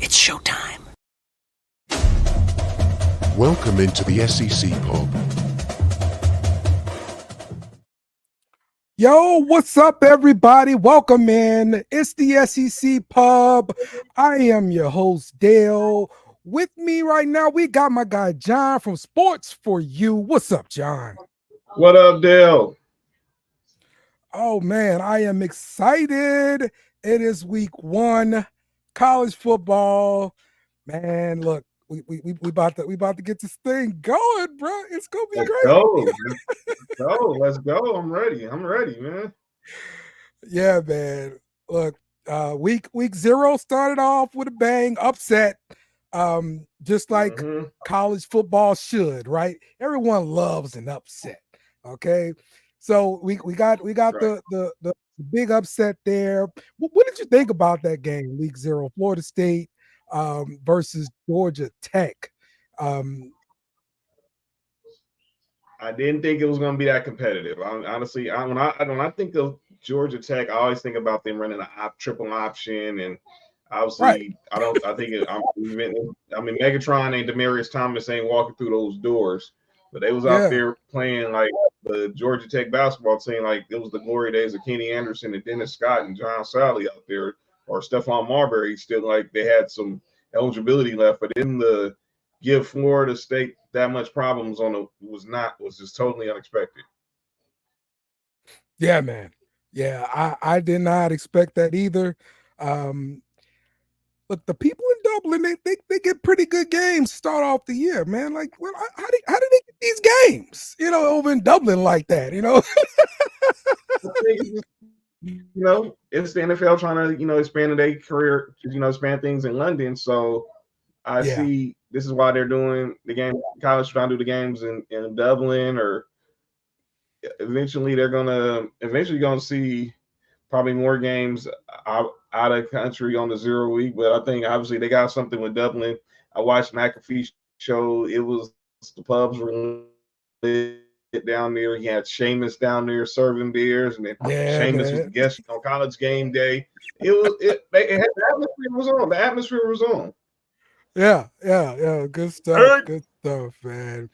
It's showtime. Welcome into the SEC Pub. Yo, what's up, everybody? Welcome in. It's the SEC Pub. I am your host, Dale. With me right now, we got my guy, John from Sports for You. What's up, John? What up, Dale? Oh, man, I am excited. It is week one, college football. Man, look, we about to get this thing going, bro. It's gonna be great. Let's go. I'm ready, man. Yeah, man. Look, week 0 started off with a bang, upset. Just like college football should, right? Everyone loves an upset. Okay. So we got right. the big upset there. What did you think about that game, week 0, Florida State versus Georgia Tech? I didn't think it was going to be that competitive. Honestly, when I think of Georgia Tech, I always think about them running a triple option, and obviously, right. I mean, Megatron and Demaryius Thomas ain't walking through those doors, but they was out there playing like the Georgia Tech basketball team, like it was the glory days of Kenny Anderson and Dennis Scott and John Sally out there, or Stephon Marbury. Still, like they had some eligibility left, but in the give Florida State that much problems was just totally unexpected. Yeah, man. Yeah, I did not expect that either. Look, the people in Dublin, they get pretty good games to start off the year, man. Like, well, how did they get these games? Over in Dublin like that, It's the NFL trying to, expand their career, expand things in London. So I see this is why they're doing the game. College trying to do the games in Dublin, or eventually you're gonna see probably more games out of country on the 0 week. But I think obviously they got something with Dublin. I watched McAfee's show. It was the pubs were lit down there. He had Seamus down there serving beers, and then Seamus was the guest on College Game Day. The atmosphere was on. The atmosphere was on. Yeah. Good stuff. Good stuff, man.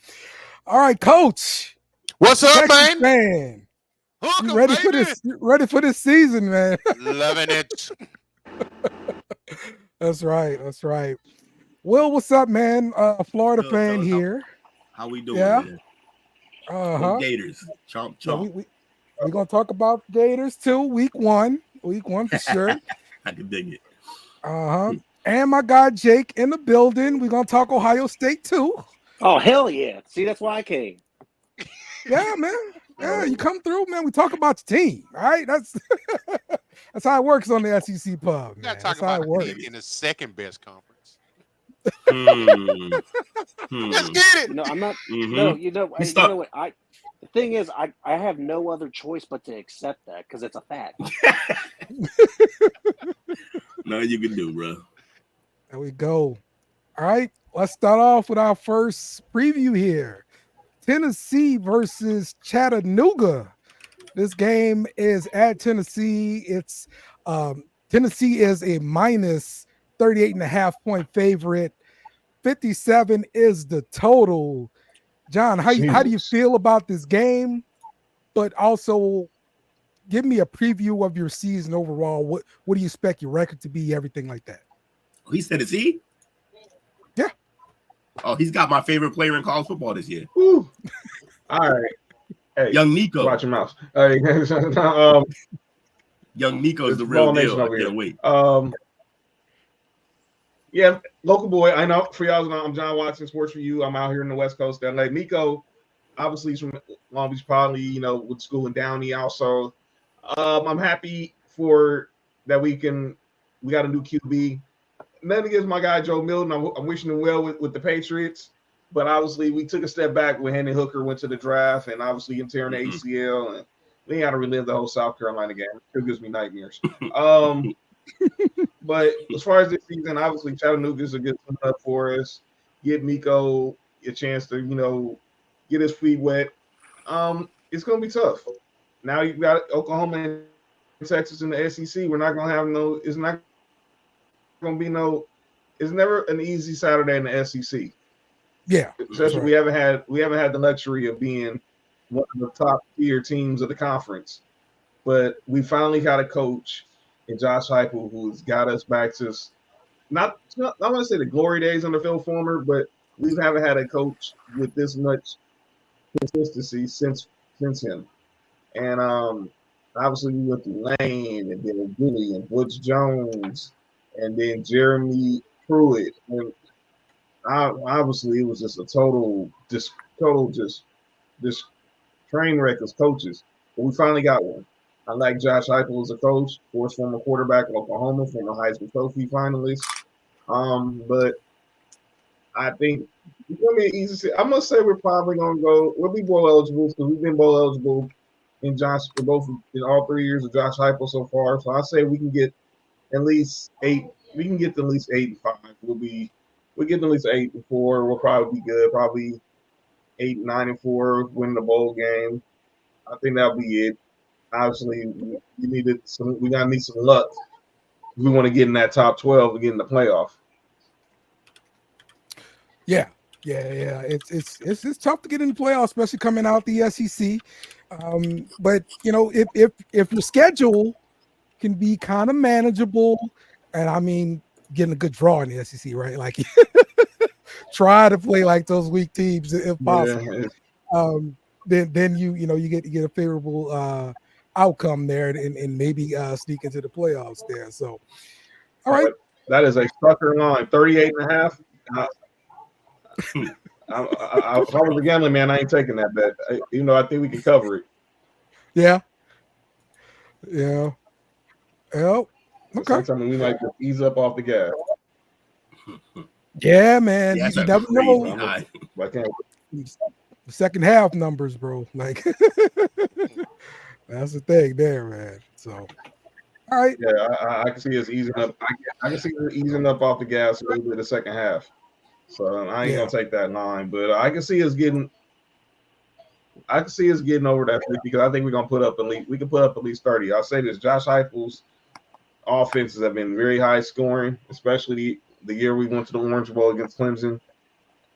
All right, Coach. What's up, Texas man? Hookem, you ready for this? You ready for this season, man? Loving it. That's right. Will, what's up, man? Florida fan here. How we doing? Yeah. Man? Gators. Chomp. Yeah, we're gonna talk about Gators too. Week one for sure. I can dig it. And my guy Jake in the building. We're gonna talk Ohio State too. Oh, hell yeah. See, that's why I came. Yeah, man. Yeah, you come through, man. We talk about your team, all right? That's how it works on the SEC Pub. You got to talk about the team in the second best conference. Let's get it. No, I'm not. No, you know what? The thing is, I have no other choice but to accept that because it's a fact. Nothing you can do, bro. There we go. All right, let's start off with our first preview here. Tennessee versus Chattanooga. This game is at Tennessee. It's Tennessee is a minus 38.5 point favorite. 57 is the total. John, how do you feel about this game? But also give me a preview of your season overall. What do you expect your record to be? Everything like that. He said, is he? Yeah. Oh, he's got my favorite player in college football this year. All right. Hey, young Nico. Watch your mouth. Young Nico is the real deal. I can't wait. Yeah, local boy. I know for y'all, I'm John Watson, Sports for You. I'm out here in the West Coast, LA. Nico, obviously, he's from Long Beach, probably, with school in Downey also. I'm happy for that we got a new QB. Nothing against my guy Joe Milton. I'm wishing him well with the Patriots, but obviously we took a step back when Hendon Hooker went to the draft, and obviously him tearing the ACL, and we got to relive the whole South Carolina game. It gives me nightmares. But as far as this season, obviously Chattanooga is a good up for us. Give Nico a chance to get his feet wet. It's gonna be tough. Now you've got Oklahoma and Texas in the SEC. We're not gonna have it's not gonna be no it's never an easy Saturday in the SEC. Yeah, Especially right. we haven't had the luxury of being one of the top tier teams of the conference. But we finally got a coach in Josh Heupel who's got us back to not I want to say the glory days under Phil Fulmer, but we haven't had a coach with this much consistency since him. And obviously we went through Lane and then Billy and Butch Jones and then Jeremy Pruitt. And obviously it was just a total train wreck as coaches. But we finally got one. I like Josh Heupel as a coach, of course, former quarterback of Oklahoma, former Heisman Trophy finalist. But I think it's gonna be an easy. I'm gonna say we're probably gonna go. We'll be bowl eligible because we've been bowl eligible in all 3 years of Josh Heupel so far. So I say we can get at least 8. We can get to at least 8-5. We'll get at least 8-4. We'll probably be good. Probably 8-9-4. Win the bowl game. I think that'll be it. Obviously, we gotta need some luck. We want to get in that top 12 and get in the playoff. Yeah. It's tough to get in the playoffs, especially coming out the SEC. But if your schedule can be kind of manageable, and I mean getting a good draw in the SEC, right? Like try to play like those weak teams if possible. Yeah. Then you get a favorable outcome there and maybe sneak into the playoffs there. So all right. That is a sucker line, 38.5. If I was a gambling man, I ain't taking that bet. I think we can cover it. Yeah. Well, okay. Sometimes we might just ease up off the gas. Yeah, man. You never know. The second half numbers, bro. Like that's the thing there, man. So all right. Yeah, I can see us easing up. I can see us easing up off the gas a little bit the second half. So I ain't gonna take that line, but I can see us getting over that 50 because I think we're gonna put up at least 30. I'll say this: Josh Heupel's offenses have been very high scoring, especially the year we went to the Orange Bowl against Clemson.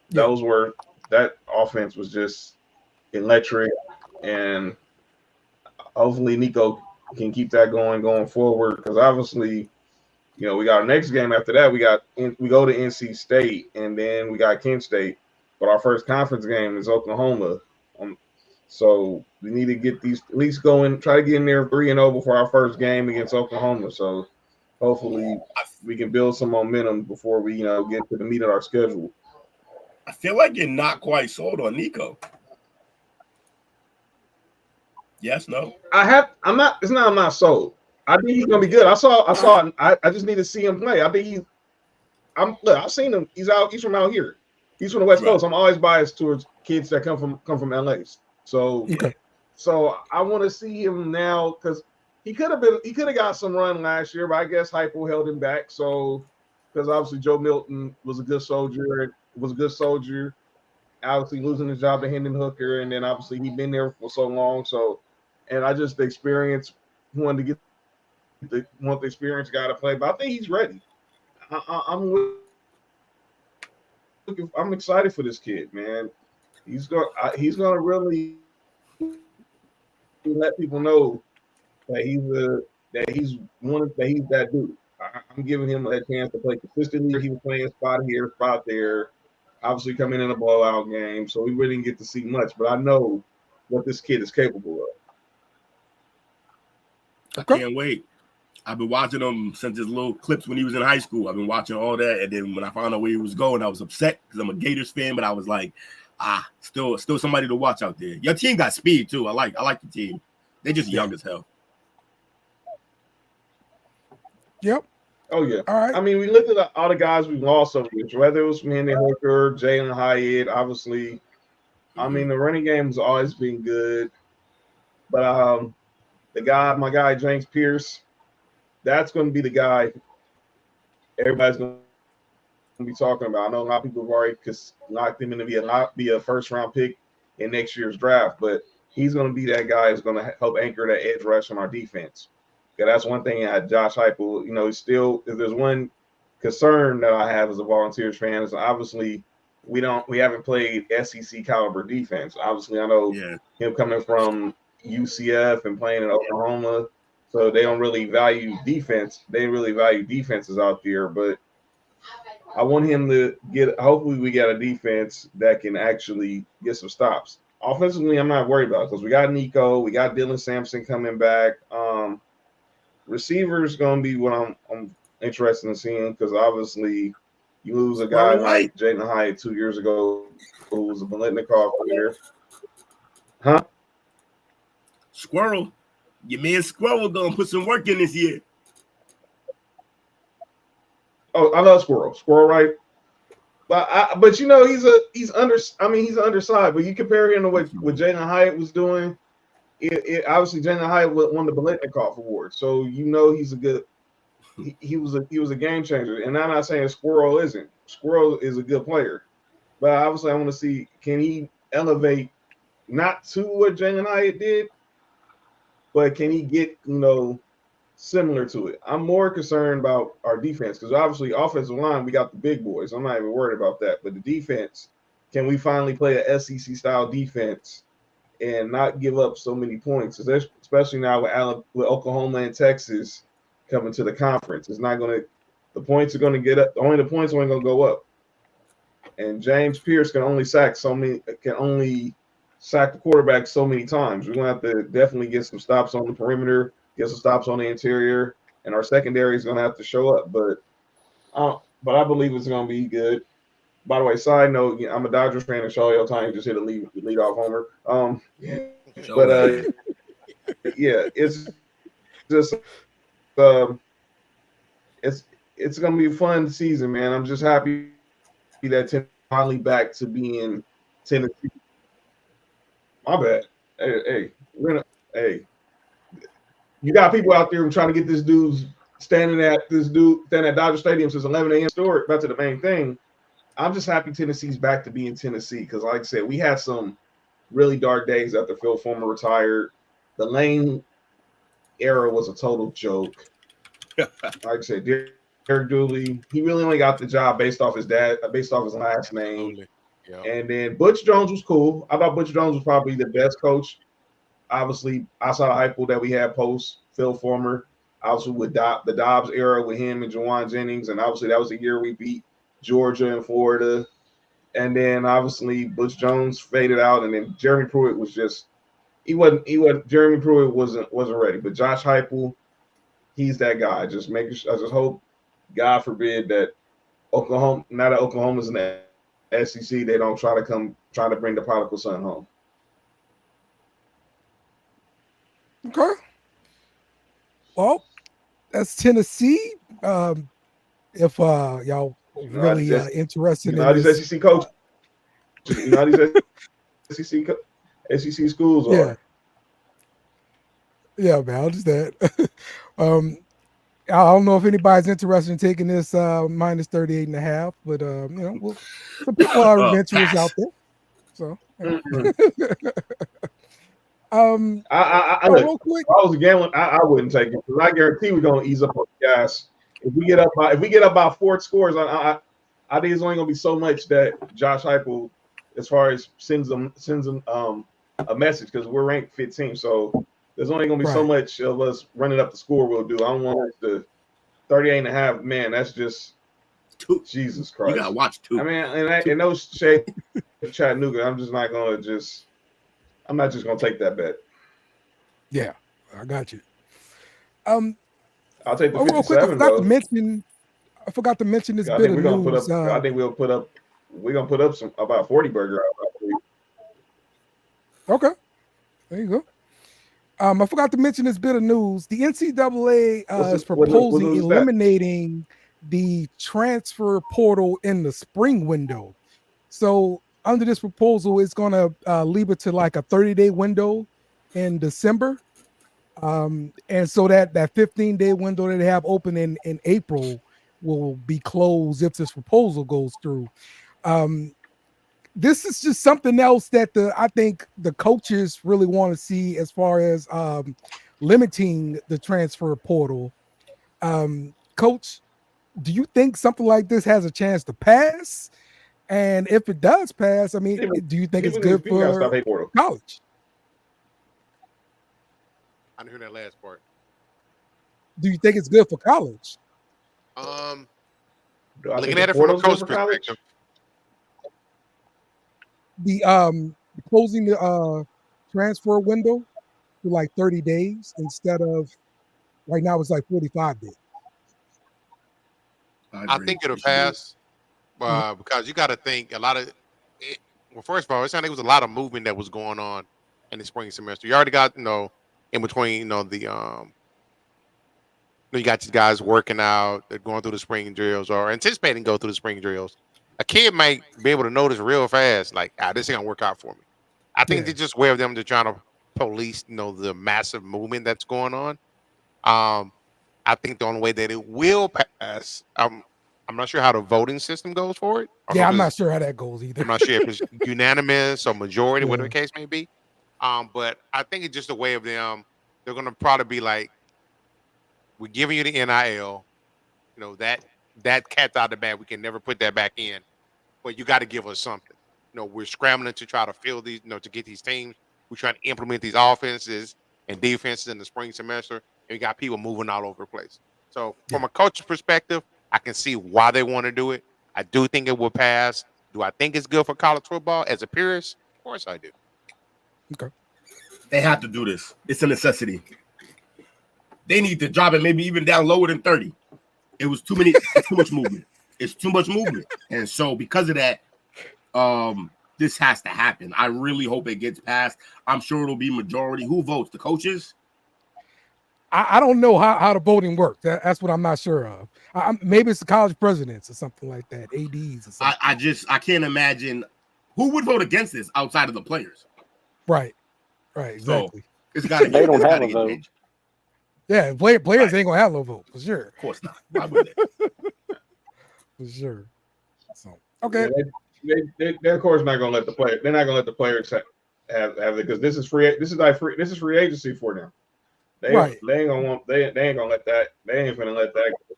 That offense was just electric, and hopefully Nico can keep that going forward because obviously. We got our next game after that. We go to NC State, and then we got Kent State. But our first conference game is Oklahoma. So we need to get these at least going. Try to get in there 3-0 before our first game against Oklahoma. So hopefully we can build some momentum before we get to the meat of our schedule. I feel like you're not quite sold on Nico. Yes, no. I'm not sold. I think he's gonna be good. I just need to see him play. I think I've seen him. He's from out here. He's from the West Coast. I'm always biased towards kids that come from LA. So I want to see him now because he could have got some run last year, but I guess Heupel held him back. So because obviously Joe Milton was a good soldier. Obviously losing his job to Hendon Hooker, and then obviously he'd been there for so long. So, and I just the experience wanted to get. Want the experienced guy to play, but I think he's ready. I'm excited for this kid, man. He's gonna really let people know that he's that dude. I'm giving him a chance to play consistently. He was playing spot here, spot there. Obviously, coming in a blowout game, so we really didn't get to see much. But I know what this kid is capable of. I can't wait. I've been watching him since his little clips when he was in high school. I've been watching all that, and then when I found out where he was going, I was upset because I'm a Gators fan. But I was like, still somebody to watch out there. Your team got speed too. I like the team. They're just young as hell. Yep. Oh yeah. All right. I mean, we looked at all the guys we lost over here. Whether it was Hendon Hooker, Jalen Hyatt, obviously. Mm-hmm. I mean, the running game has always been good, but my guy James Pierce. That's going to be the guy everybody's going to be talking about. I know a lot of people have already locked him in to be a first-round pick in next year's draft, but he's going to be that guy who's going to help anchor that edge rush on our defense. Yeah, that's one thing at Josh Heupel. He's still – if there's one concern that I have as a Volunteers fan is obviously we haven't played SEC caliber defense. Obviously, I know him coming from UCF and playing in Oklahoma, so they don't really value defense. They really value defenses out there, but I want him to get. Hopefully, we get a defense that can actually get some stops. Offensively, I'm not worried about because we got Nico, we got Dylan Sampson coming back. Receivers gonna be what I'm interested in seeing because obviously you lose a guy like Jalen Hyatt 2 years ago who was a Biletnikoff player. Huh? Squirrel. Your man Squirrel gonna put some work in this year. Oh, I love Squirrel. Squirrel, right? But you know he's undersized. But you compare him to what Jalen Hyatt was doing. Obviously Jalen Hyatt won the Biletnikoff Award, so you know he's a good. He was a game changer, and I'm not saying Squirrel isn't. Squirrel is a good player, but obviously I want to see can he elevate not to what Jalen Hyatt did, but can he get similar to it? I'm more concerned about our defense because obviously offensive line we got the big boys. I'm not even worried about that, but the defense, can we finally play a SEC style defense and not give up so many points, especially now with Oklahoma and Texas coming to the conference? It's not going to – the points are going to get up. Only the points are going to go up. And James Pierce can only sack the quarterback so many times. We're going to have to definitely get some stops on the perimeter, get some stops on the interior, and our secondary is going to have to show up. But I believe it's going to be good. By the way, side note, I'm a Dodgers fan, and Shohei Ohtani just hit a lead off homer. It's just it's gonna be a fun season, man. I'm just happy that Tenn finally back to being Tennessee. My bad. Hey, you got people out there trying to get this dude standing at Dodger Stadium since 11 a.m. Store. Back to the main thing. I'm just happy Tennessee's back to being Tennessee because, like I said, we had some really dark days after Phil Fulmer retired. The Lane era was a total joke. Like I said, Derek Dooley, he really only got the job based off his last name. Yeah. And then Butch Jones was cool. I thought Butch Jones was probably the best coach, obviously, outside of Heupel that we had post Phil Fulmer. Obviously, with the Dobbs era with him and Jawan Jennings, and obviously that was the year we beat Georgia and Florida. And then obviously Butch Jones faded out, and then Jeremy Pruitt was just Jeremy Pruitt wasn't ready. But Josh Heupel, he's that guy. I just hope, God forbid, that Oklahoma's in the SEC, they don't try to bring the prodigal son home. Okay. Well, that's Tennessee. If y'all really interested in these SEC coaches, these SEC schools are. Yeah, man, I'll just that. I don't know if anybody's interested in taking this minus 38.5, but some people are adventurous out there. So real quick, if I was a gambler, I wouldn't take it because I guarantee we're gonna ease up on the gas. If we get up by 4 scores, I think it's only gonna be so much that Josh Heupel, as far as sends them a message, because we're ranked 15, so there's only gonna be so much of us running up the score we'll do. I don't want the 38.5. Man, that's just Jesus Christ. You gotta watch 2. I mean, and those shade Chattanooga, I'm not just gonna take that bet. Yeah, I got you. I'll take the 57. Real quick, I forgot to mention this bit of news. I think we're gonna put up some about 40 burger. Okay, there you go. I forgot to mention this bit of news. The NCAA is proposing eliminating the transfer portal in the spring window. So under this proposal, it's going to leave it to like a 30-day window in December. And so that 15-day window that they have open in April will be closed if this proposal goes through. This is just something else that I think the coaches really want to see as far as limiting the transfer portal. Coach, do you think something like this has a chance to pass? And if it does pass, I mean, do you think it's good for college? I didn't hear that last part. Do you think it's good for college? Looking at it from a coach perspective. The closing the transfer window to like 30 days instead of right now it's like 45 days. I think it'll pass because you got to think a lot of it. Well, first of all, I think it was a lot of movement that was going on in the spring semester. You already got, in between, you got these guys working out, they're going through the spring drills or anticipating go through the spring drills. A kid might be able to notice real fast, like, this ain't gonna work out for me. I think it's just a way of them to trying to police, the massive movement that's going on. I think the only way that it will pass, I'm not sure how the voting system goes for it. Yeah, I'm not sure how that goes either. I'm not sure if it's unanimous or majority, whatever the case may be. But I think it's just a way of them. They're gonna probably be like, we're giving you the NIL, that cat's out of the bag. We can never put that back in, but you got to give us something. We're scrambling to try to fill these, to get these teams. We're trying to implement these offenses and defenses in the spring semester, and we got people moving all over the place. So from a coach's perspective, I can see why they want to do it. I do think it will pass. Do I think it's good for college football as a purist? Of course I do. Okay. They have to do this. It's a necessity. They need to drop it maybe even down lower than 30. It was too much movement. It's too much movement. And so because of that, this has to happen. I really hope it gets passed. I'm sure it'll be majority. Who votes? The coaches? I don't know how the voting works. That's what I'm not sure of. Maybe it's the college presidents or something like that, ADs or something. I can't imagine who would vote against this outside of the players. Right, exactly. So it's got to. They don't have a vote. Yeah, players ain't gonna have no vote for sure. Of course not. Why would they? For sure. So okay. Yeah, they're of course not gonna let the player. They're not gonna let the players have it because this is free. This is free agency for them. They ain't gonna want. They ain't gonna let that. They ain't gonna let that go.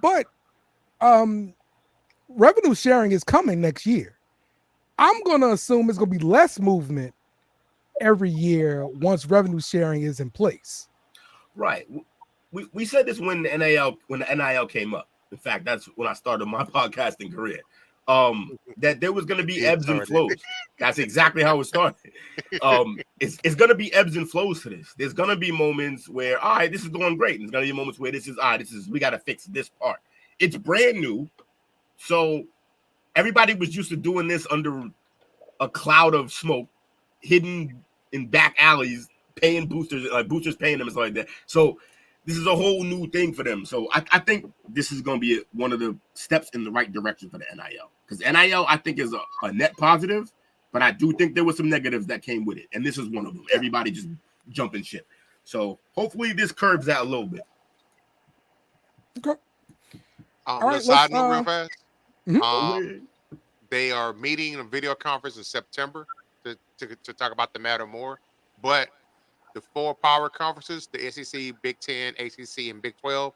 But revenue sharing is coming next year. I'm gonna assume it's gonna be less movement every year once revenue sharing is in place. Right. We said this when the NIL came up. In fact, that's when I started my podcasting career. That there was going to be ebbs and flows. That's exactly how it started. It's going to be ebbs and flows to this. There's going to be moments where, all right, this is going great. And there's going to be moments where we got to fix this part. It's brand new. So everybody was used to doing this under a cloud of smoke, hidden in back alleys, paying boosters, boosters paying them and stuff like that. So this is a whole new thing for them. So I think this is going to be one of the steps in the right direction for the NIL. Because NIL, I think, is a net positive, but I do think there were some negatives that came with it. And this is one of them. Everybody just jumping ship. So hopefully this curbs that a little bit. Okay. Side note real fast. Mm-hmm. They are meeting in a video conference in September to talk about the matter more. But the 4 power conferences, the SEC, Big Ten, ACC, and Big 12,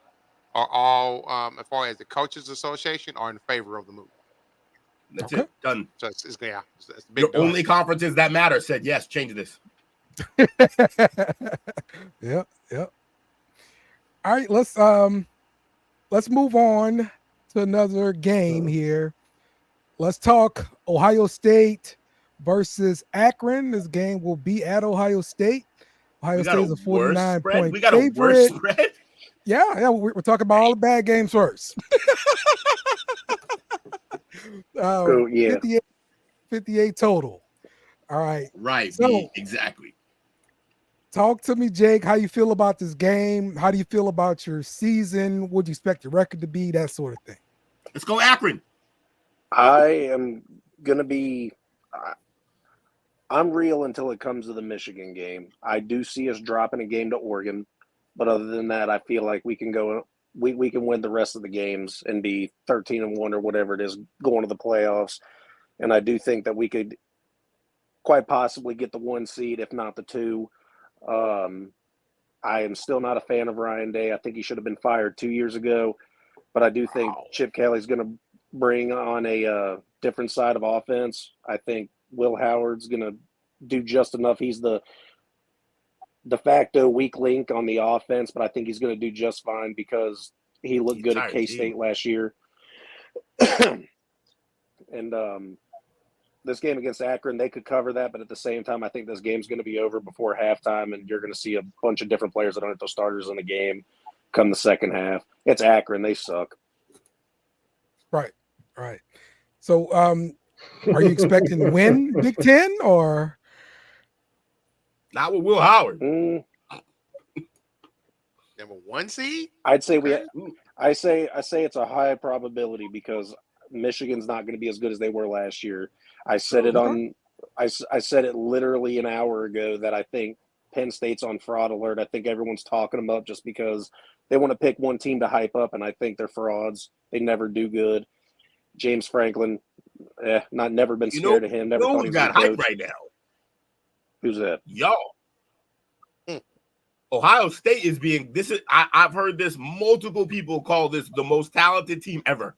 are all, as far as the Coaches Association, are in favor of the move. That's it. Done. So it's big. The only conferences that matter said, yes, change this. Yep. All right, let's move on to another game here. Let's talk Ohio State versus Akron. This game will be at Ohio State. Ohio State is a 49-point We got favorite. A worse spread? Yeah, we're talking about all the bad games first. 58 total. All right. Right. So, exactly. Talk to me, Jake. How you feel about this game? How do you feel about your season? What do you expect your record to be? That sort of thing. Let's go Akron. I am going to be I'm real until it comes to the Michigan game. I do see us dropping a game to Oregon, but other than that, I feel like we can go. We can win the rest of the games and be 13-1 or whatever it is going to the playoffs. And I do think that we could quite possibly get the 1 seed, if not the 2. I am still not a fan of Ryan Day. I think he should have been fired 2 years ago. but I do think Chip Kelly's going to bring on a different side of offense. I think Will Howard's going to do just enough. He's the de facto weak link on the offense, but I think he's going to do just fine because he looked good at K-State last year. And this game against Akron, they could cover that, but at the same time, I think this game's going to be over before halftime, and you're going to see a bunch of different players that aren't those starters in the game come the second half. It's Akron. They suck. Right. So are you expecting to win Big Ten or? Not with Will Howard. Number 1 seed? I'd say I say it's a high probability because Michigan's not going to be as good as they were last year. I said I said it literally an hour ago that I think Penn State's on fraud alert. I think everyone's talking them up just because they want to pick one team to hype up, and I think they're frauds. They never do good. James Franklin, never been scared of him. Never thought he got hype right now. Who's that? Y'all. Ohio State is being I've heard this, multiple people call this the most talented team ever.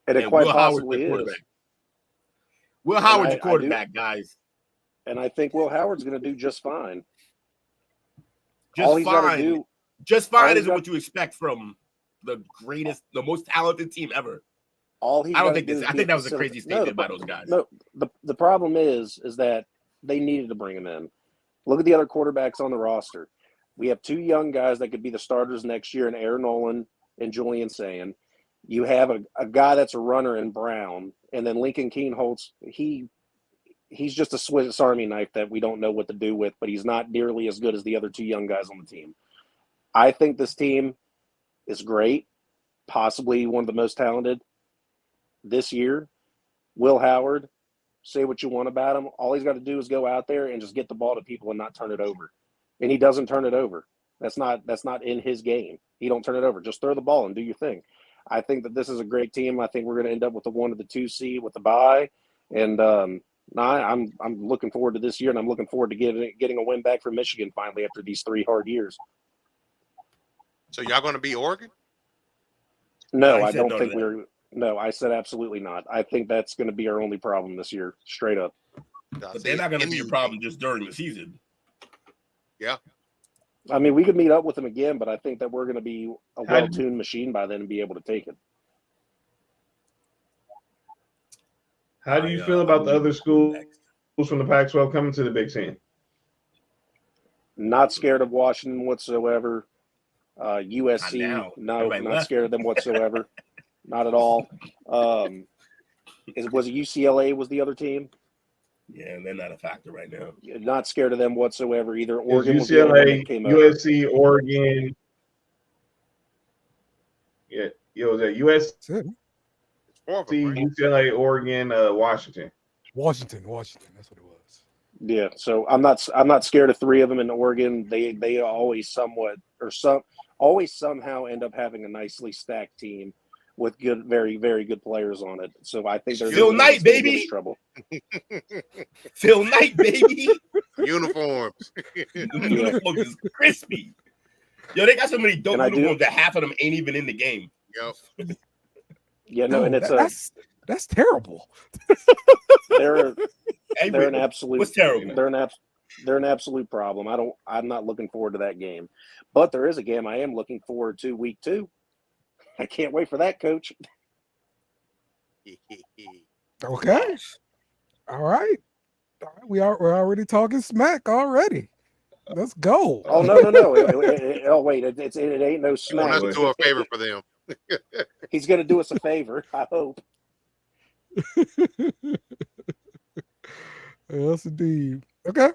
And it quite possibly is. Will Howard's the quarterback, guys. And I think Will Howard's going to do just fine. Just fine isn't what you expect from the most talented team ever. I think that was a crazy statement by those guys. No, the problem is that they needed to bring him in. Look at the other quarterbacks on the roster. We have 2 young guys that could be the starters next year in Aaron Nolan and Julian Sayin. You have a guy that's a runner in Brown, and then Lincoln Keenholz. He's just a Swiss Army knife that we don't know what to do with, but he's not nearly as good as the other 2 young guys on the team. I think this team is great, possibly one of the most talented this year. Will Howard, say what you want about him. All he's got to do is go out there and just get the ball to people and not turn it over. And he doesn't turn it over. That's not in his game. He don't turn it over. Just throw the ball and do your thing. I think that this is a great team. I think we're going to end up with the 1 or the 2 seed with the bye. And I'm looking forward to this year, and I'm looking forward to getting a win back from Michigan finally after these 3 hard years. So y'all going to beat Oregon? No, I don't think we're. No, I said absolutely not. I think that's going to be our only problem this year, straight up. But they're not going to be a problem just during the season. Yeah. I mean, we could meet up with them again, but I think that we're going to be a well-tuned machine by then and be able to take it. How do you feel about the other schools from the Pac-12 coming to the Big Ten? Not scared of Washington whatsoever. USC, not scared of them whatsoever. Not at all. Was it UCLA was the other team? Yeah, and they're not a factor right now. Not scared of them whatsoever either. Oregon, UCLA, USC, Oregon. Yeah, was that USC, UCLA, Oregon, Washington. Washington. That's what it was. Yeah, so I'm not scared of 3 of them in Oregon. They always always somehow end up having a nicely stacked team with good, very, very good players on it. So I think there's Phil Knight, baby. Trouble. Phil Knight, baby. Uniforms. Uniforms is crispy. Yo, they got so many dope uniforms that half of them ain't even in the game. Yep. Yeah, no, and that's terrible. They're an absolute. What's terrible? They're an absolute problem. I'm not looking forward to that game, but there is a game I am looking forward to week 2. I can't wait for that, Coach. Okay. All right. We're already talking smack already. Let's go. Oh no! Oh wait, it ain't no smack. We'll have to do a favor for them. He's going to do us a favor. I hope. Yes, indeed. Okay.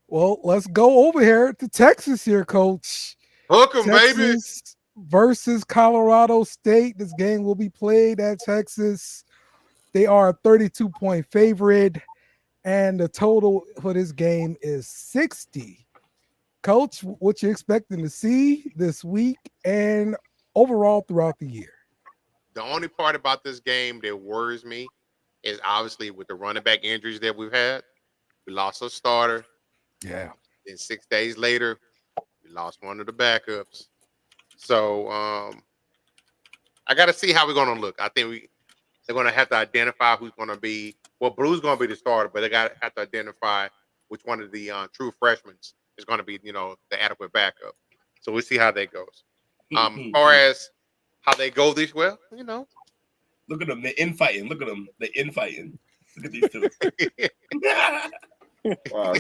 Well, let's go over here to Texas here, Coach. Hook 'em, baby. Versus Colorado State. This game will be played at Texas. They are a 32-point favorite, and the total for this game is 60. Coach, what you expecting to see this week and overall throughout the year? The only part about this game that worries me is obviously with the running back injuries that we've had. We lost a starter. Yeah. Then 6 days later, we lost one of the backups. So I got to see how we're going to look. I think they're going to have to identify who's going to be. Well, Blue's going to be the starter, but they got to have to identify which one of the true freshmen is going to be, the adequate backup. So we'll see how that goes. As far as how they go this, look at them. They're infighting. Look at them. They're infighting. Look at these two. Wow,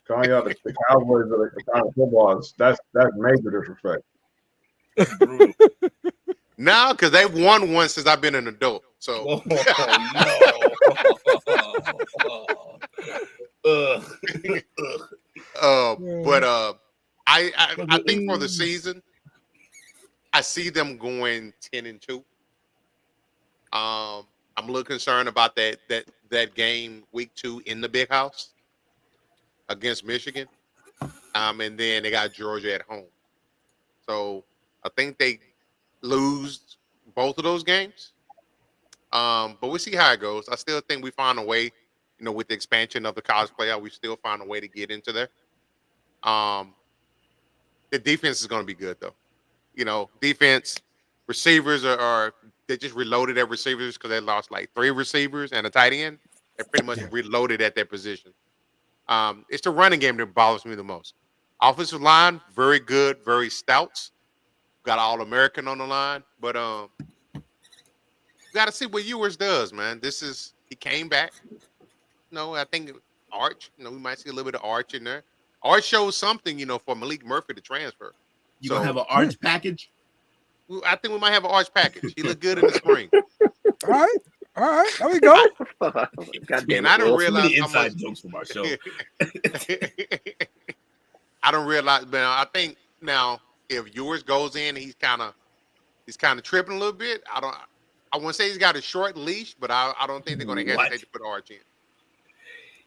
calling out the Cowboys are the college football. That's major disrespect. Brutal. No, because they've won one since I've been an adult. So but I think for the season, I see them going 10-2. I'm a little concerned about that game week 2 in the big house against Michigan. And then they got Georgia at home. So I think they lose both of those games. But we'll see how it goes. I still think we find a way, with the expansion of the college playoff, we still find a way to get into there. The defense is going to be good, though. Defense, receivers they just reloaded their receivers because they lost like 3 receivers and a tight end. They pretty much reloaded at their position. It's the running game that bothers me the most. Offensive line, very good, very stout. Got All-American on the line, but got to see what Ewers does, man. He came back. I think Arch. We might see a little bit of Arch in there. Arch shows something, for Malik Murphy to transfer. You gonna have an Arch package? I think we might have an Arch package. He looked good in the spring. All right, there we go. And I don't realize how inside jokes from our show. I don't realize, man. I think now if Ewers goes in, he's kind of tripping a little bit. I wouldn't say he's got a short leash, but I don't think they're going to hesitate to put Arch in.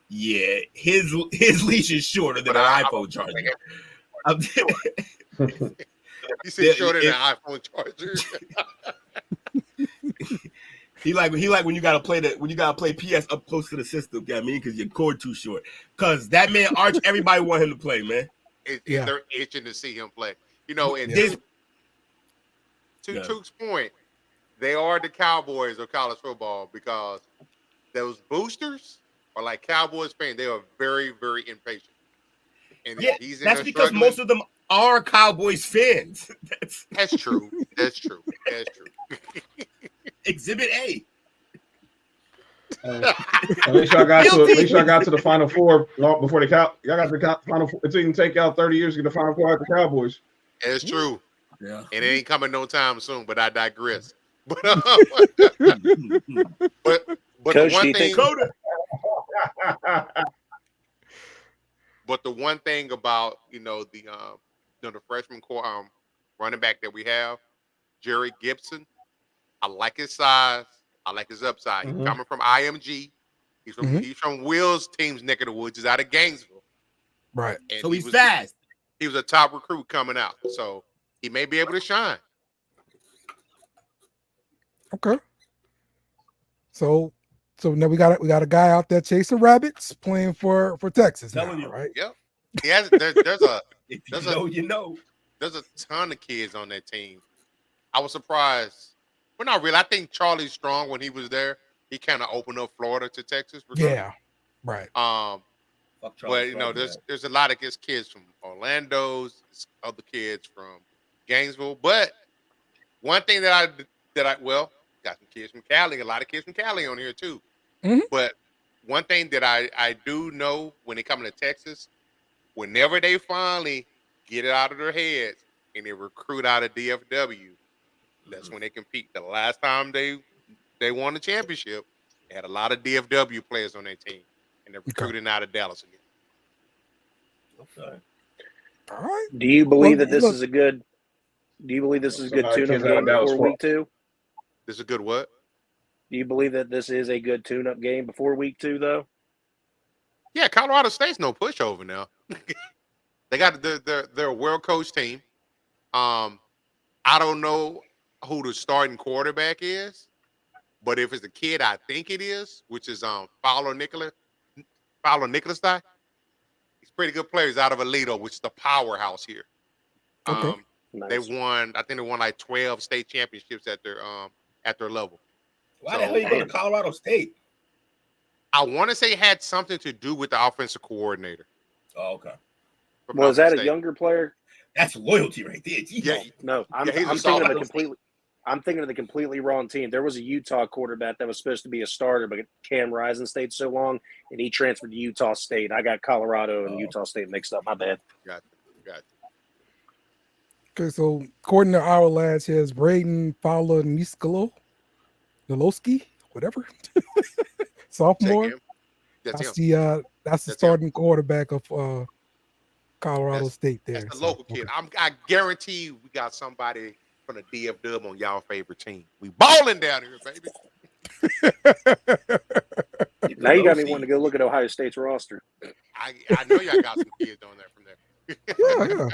Yeah, his leash is shorter than an iPhone charger. You said shorter than an iPhone charger. He like when you gotta play PS up close to the system. You know what I mean? Because your cord too short. Because that man Arch, everybody want him to play, man. They're itching to see him play. And to Tuke's point, they are the Cowboys of college football because those boosters are like Cowboys fans. They are very, very impatient. And that's because most of them are Cowboys fans. That's true. That's true. Exhibit A. At least y'all got to the Final Four long before y'all got to the Final Four. It didn't take y'all 30 years to get the Final Four at the Cowboys. That's true. Yeah, and it ain't coming no time soon. But I digress. But Coach, the one thing. But the one thing about the freshman core running back that we have, Jerry Gibson, I like his size. I like his upside. He's coming from IMG. He's from Will's team's neck of the woods. He's out of Gainesville. Right. And so he's fast. He was a top recruit coming out. So he may be able to shine. Okay. So now we got a guy out there chasing rabbits, playing for Texas. Telling now, you, right? Yep. He has. There's a ton of kids on that team. I was surprised. Well, not really. I think Charlie Strong, when he was there, he kind of opened up Florida to Texas. Yeah. Right. But there's a lot of kids from Orlando's, other kids from Gainesville. But one thing that I got some kids from Cali, a lot of kids from Cali on here too. But one thing that I do know when it comes to Texas, whenever they finally get it out of their heads and they recruit out of DFW, that's when they compete. The last time they won the championship, they had a lot of DFW players on their team, and they're recruiting out of Dallas again. Okay. All right. Do you believe that this is a good? Do you believe this is a good tune-up game before week 2? This is a good what? Do you believe that this is a good tune-up game before week 2, though? Yeah, Colorado State's no pushover now. They got they're a well-coached team. I don't know who the starting quarterback is, but if it's a kid, I think it is, which is Fowler Nicholas. He's a pretty good player. He's out of Alito, which is the powerhouse here. Okay. Nice. They won. I think they won like 12 state championships at their level. Why the hell you go to Colorado State? I want to say it had something to do with the offensive coordinator. Oh, okay. Was that a younger player? That's loyalty right there. Yeah, no. I'm thinking of the completely wrong team. There was a Utah quarterback that was supposed to be a starter, but Cam Rising stayed so long, and he transferred to Utah State. I got Colorado and Utah State mixed up. My bad. Got you. Okay, so according to our lads, here's Braden Fowler Noloski, whatever. Sophomore. That's the starting quarterback of Colorado State there. That's the local kid. I guarantee we got somebody from the DF Dub on y'all favorite team. We balling down here, baby. Now you got me wanting to go look at Ohio State's roster. I know y'all got some kids on there from there. Yeah.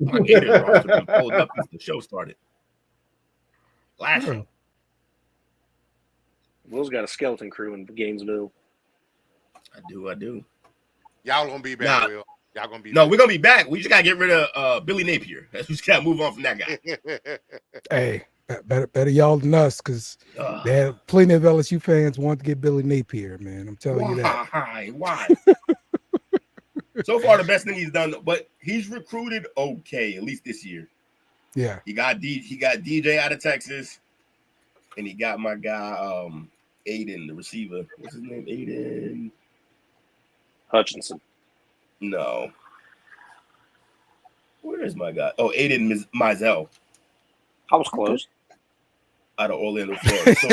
My Gators roster been pulled up since the show started. Last show. Will's got a skeleton crew in Gainesville. I do. Y'all gonna be back, Will. Y'all gonna be back. We're gonna be back. We just gotta get rid of Billy Napier. We just gotta move on from that guy. Hey, better y'all than us, because there are plenty of LSU fans want to get Billy Napier, man. I'm telling you that. Why? So far, the best thing he's done, but he's recruited okay, at least this year. Yeah. He got DJ out of Texas, and he got my guy Aiden, the receiver. What's his name? Aiden Hutchinson. No. Where is my guy? Oh, Aiden Mizell. I was close. Out of Orlando, Florida. So,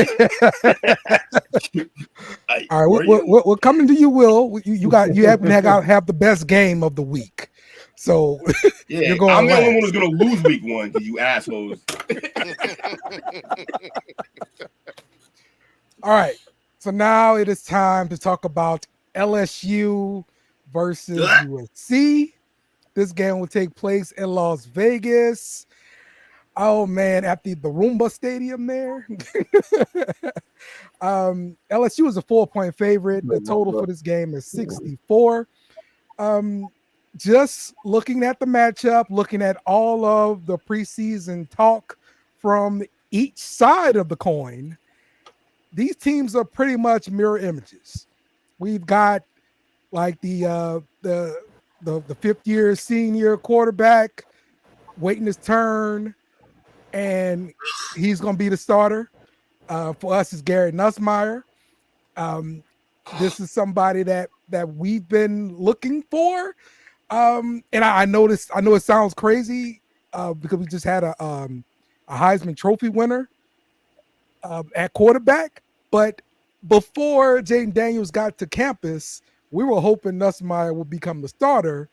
all right, we're coming to you, Will. You happen to have the best game of the week. So yeah, you're going I'm the only one who's going to lose week one, you assholes. All right, so now it is time to talk about LSU versus USC. This game will take place in Las Vegas. Oh man, at the Roomba Stadium there. LSU is a 4-point favorite. The total for this game is 64. Just looking at the matchup, looking at all of the preseason talk from each side of the coin, these teams are pretty much mirror images. We've got like the fifth-year senior quarterback waiting his turn, and he's going to be the starter. For us, it's Garrett Nussmeier. This is somebody that we've been looking for. And I know it sounds crazy because we just had a Heisman Trophy winner at quarterback. But before Jaden Daniels got to campus, we were hoping Nussmeier would become the starter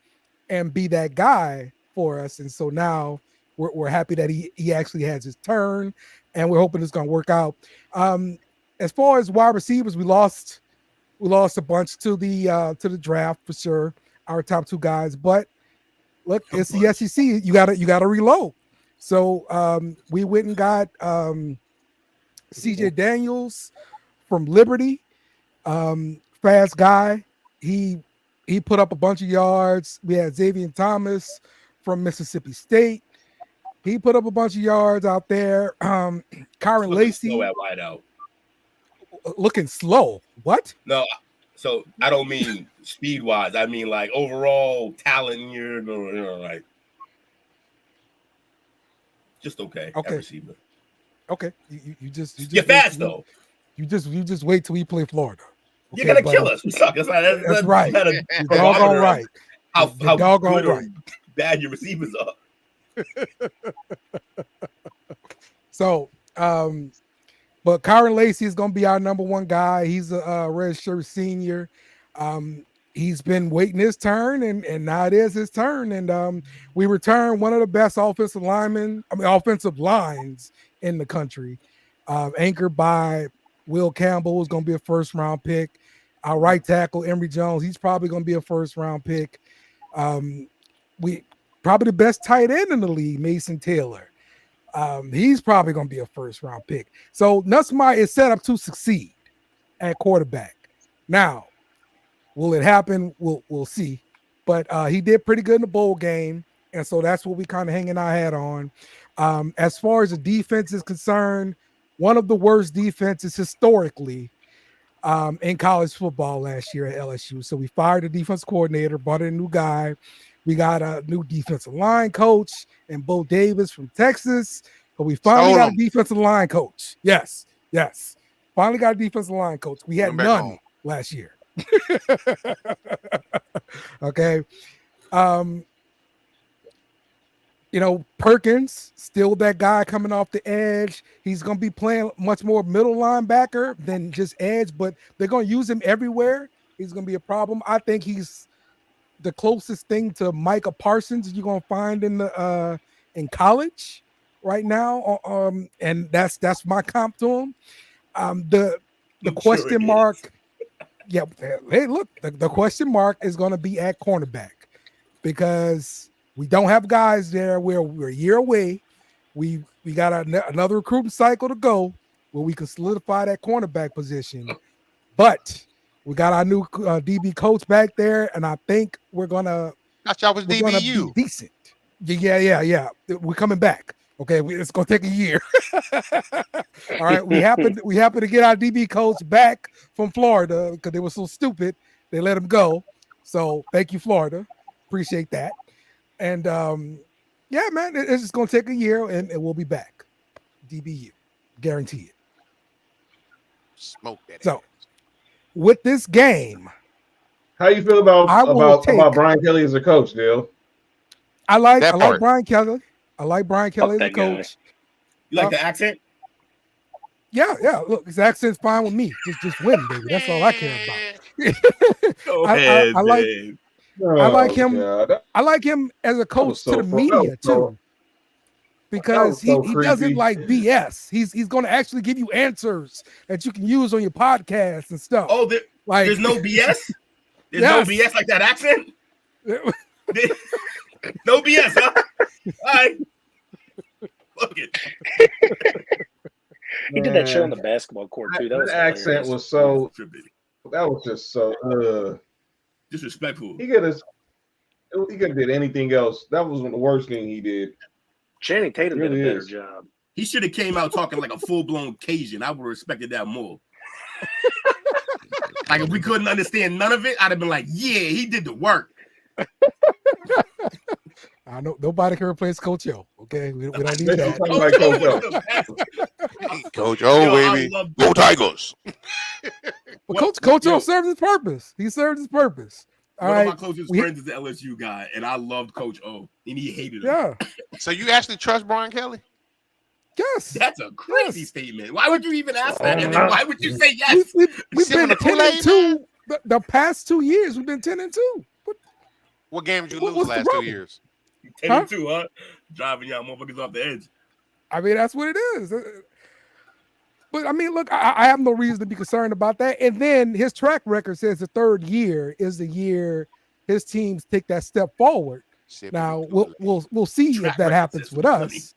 and be that guy for us. And so now we're happy that he actually has his turn, and we're hoping it's going to work out. As far as wide receivers, we lost a bunch to the draft for sure. Our top two guys, but look, it's the SEC. You gotta reload. So we went and got CJ Daniels from Liberty, fast guy. He put up a bunch of yards. We had Xavier Thomas from Mississippi State. He put up a bunch of yards out there. Kyron Lacey at wide out. Looking slow. What? No, so I don't mean speed wise. I mean like overall talent. You're like just okay. Receiver. Okay. You're fast though. You just wait till we play Florida. Okay, you're gonna kill us. We suck. That's right. You're doggone right. How doggone good or bad your receivers are. So, but Kyron Lacey is going to be our number one guy. He's a redshirt senior. He's been waiting his turn, and now it is his turn. And we return one of the best offensive lines in the country, anchored by Will Campbell, who's going to be a first-round pick. Our right tackle, Emory Jones, he's probably going to be a first-round pick. We probably the best tight end in the league, Mason Taylor. He's probably going to be a first-round pick. So Nussmeier is set up to succeed at quarterback. Now, will it happen? We'll see. But he did pretty good in the bowl game, And so that's what we kind of hanging our hat on. As far as the defense is concerned, one of the worst defenses historically in college football last year at LSU. So we fired the defense coordinator, brought in a new guy. We got a new defensive line coach and Bo Davis from Texas. But we finally got a defensive line coach. Yes. Finally got a defensive line coach. We had none last year. Okay. Perkins, still that guy coming off the edge. He's going to be playing much more middle linebacker than just edge, but they're going to use him everywhere. He's going to be a problem. I think he's the closest thing to Micah Parsons you're going to find in college right now. And that's my comp to him. The question mark. Yeah. Hey, look, the question mark is going to be at cornerback because we don't have guys there. We're a year away. We got another recruiting cycle to go where we can solidify that cornerback position. But we got our new DB coach back there, and I think we're gonna. Thought y'all was DBU. Be decent. Yeah. We're coming back. Okay, it's gonna take a year. All right, we happen to get our DB coach back from Florida because they were so stupid they let him go. So thank you, Florida. Appreciate that. And yeah, man, it's just gonna take a year, and we'll be back. DBU, guaranteed. Smoke that. So, with this game, how you feel about Brian Kelly as a coach, Dale? I like Brian Kelly. I like Brian Kelly as a coach. You like the accent? Yeah. Look, his accent's fine with me. Just win, baby. That's all I care about. I like him. God. I like him as a coach to the media too, because he doesn't like BS. He's going to actually give you answers that you can use on your podcast and stuff. Oh, there's no BS. There's no BS like that accent. No BS, huh? All right. Fuck it. He did that shit on the basketball court too. That accent was so. That was just so disrespectful. He could have did anything else. That was the worst thing he did. Channing Tatum did a better job. He should have came out talking like a full-blown Cajun. I would have respected that more. Like if we couldn't understand none of it, I'd have been like, yeah, he did the work. I know nobody can replace Coach O. Okay, we don't need that. Coach O, baby, go Tigers. But Coach O served his purpose. He served his purpose. One of my closest friends is the LSU guy, and I loved Coach O, and he hated him. Yeah. So you actually trust Brian Kelly? Yes. That's a crazy statement. Why would you even ask that? And then why would you say yes? We've been 10-2. The past 2 years, we've been 10-2. What game did you lose the last 2 years? 10-2, huh? Driving y'all motherfuckers off the edge. I mean, that's what it is. But I mean, look, I have no reason to be concerned about that. And then his track record says the third year is the year his teams take that step forward. Now we'll see if that happens with us.